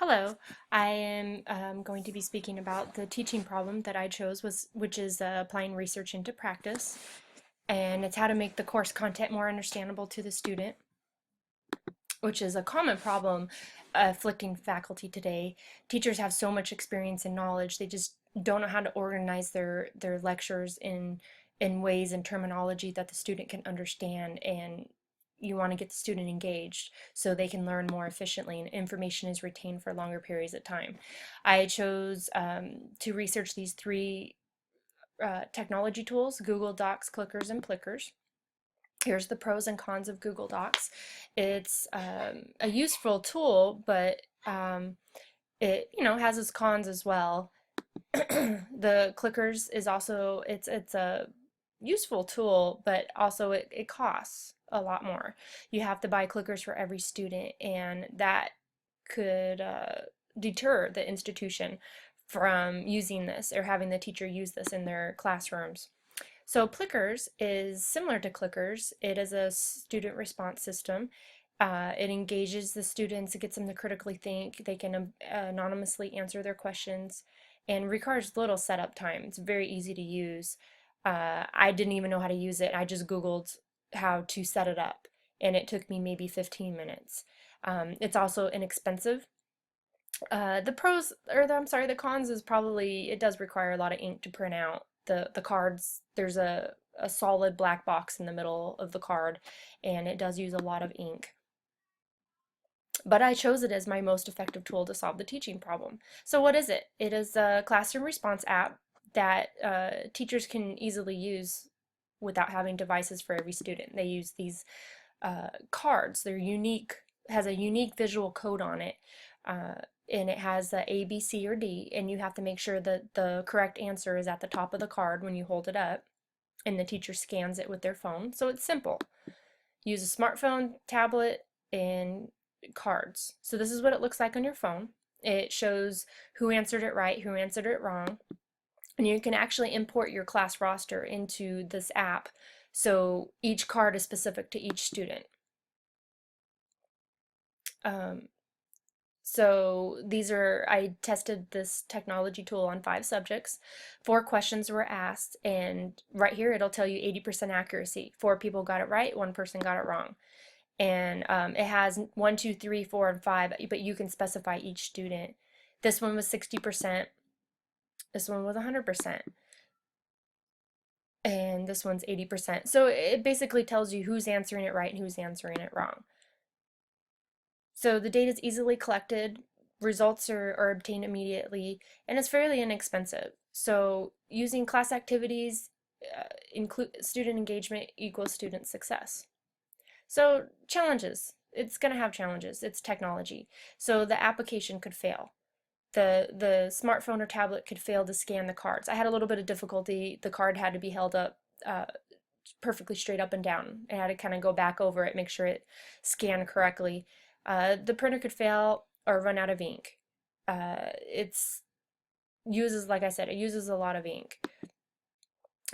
Hello, I am going to be speaking about the teaching problem that I chose, which is applying research into practice, and it's how to make the course content more understandable to the student, which is a common problem afflicting faculty today. Teachers have so much experience and knowledge, they just don't know how to organize their lectures in ways and terminology that the student can understand, and you want to get the student engaged so they can learn more efficiently and information is retained for longer periods of time. I chose to research these three technology tools: Google Docs, Clickers, and Plickers. Here's the pros and cons of Google Docs. It's a useful tool, but it has its cons as well. The Clickers is also it's a useful tool, but also it costs a lot more. You have to buy clickers for every student, and that could deter the institution from using this or having the teacher use this in their classrooms. So Plickers is similar to Clickers. It is a student response system. It engages the students, it gets them to critically think, they can anonymously answer their questions, and requires little setup time. It's very easy to use. I didn't even know how to use it. I just Googled how to set it up, and it took me maybe 15 minutes. It's also inexpensive. The cons is probably it does require a lot of ink to print out the cards. There's a solid black box in the middle of the card, and it does use a lot of ink. But I chose it as my most effective tool to solve the teaching problem. So what is it? It is a classroom response app that teachers can easily use without having devices for every student. They use these cards. They're unique, has a unique visual code on it, and it has the A, B, C, or D, and you have to make sure that the correct answer is at the top of the card when you hold it up, and the teacher scans it with their phone. So it's simple. Use a smartphone, tablet, and cards. So this is what it looks like on your phone. It shows who answered it right, who answered it wrong, and you can actually import your class roster into this app, so each card is specific to each student. Um, I tested this technology tool on 5 subjects. 4 questions were asked, and right here it'll tell you 80% accuracy. 4 people got it right, 1 person got it wrong. And it has 1, 2, 3, 4, and 5, but you can specify each student. This one was 60%, this one was 100%, and this one's 80%. So it basically tells you who's answering it right and who's answering it wrong. So the data is easily collected, results are obtained immediately, and it's fairly inexpensive. So using class activities, student engagement equals student success. So challenges, it's going to have challenges. It's technology. So the application could fail. The smartphone or tablet could fail to scan the cards. I had a little bit of difficulty. The card had to be held up perfectly straight up and down. I had to kind of go back over it, make sure it scanned correctly. The printer could fail or run out of ink. Like I said, it uses a lot of ink.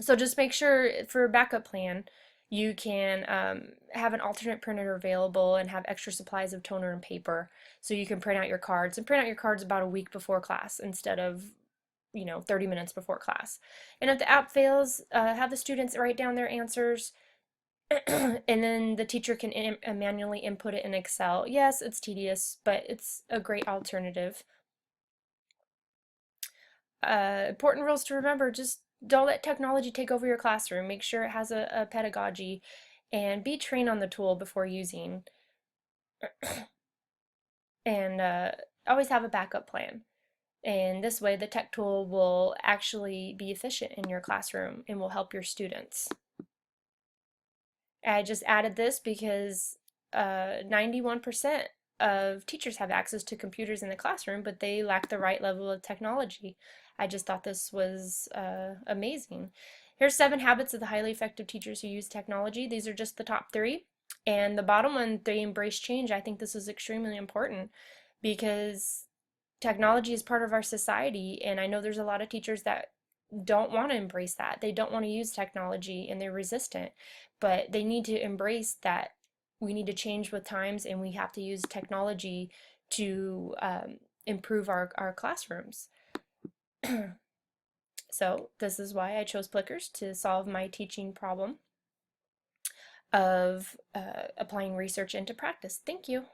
So just make sure for a backup plan, you can have an alternate printer available and have extra supplies of toner and paper so you can print out your cards, and print out your cards about a week before class instead of 30 minutes before class. And if the app fails, have the students write down their answers and then the teacher can manually input it in Excel. Yes, it's tedious, but it's a great alternative. Important rules to remember: just don't let technology take over your classroom. Make sure it has a pedagogy, and be trained on the tool before using. And always have a backup plan. And this way, the tech tool will actually be efficient in your classroom and will help your students. I just added this because 91% of teachers have access to computers in the classroom, but they lack the right level of technology. I just thought this was amazing. Here's 7 habits of the highly effective teachers who use technology. These are just the top 3. And the bottom one, they embrace change. I think this is extremely important because technology is part of our society, and I know there's a lot of teachers that don't want to embrace that. They don't want to use technology and they're resistant, but they need to embrace that we need to change with times and we have to use technology to improve our classrooms. So this is why I chose Plickers to solve my teaching problem of applying research into practice. Thank you.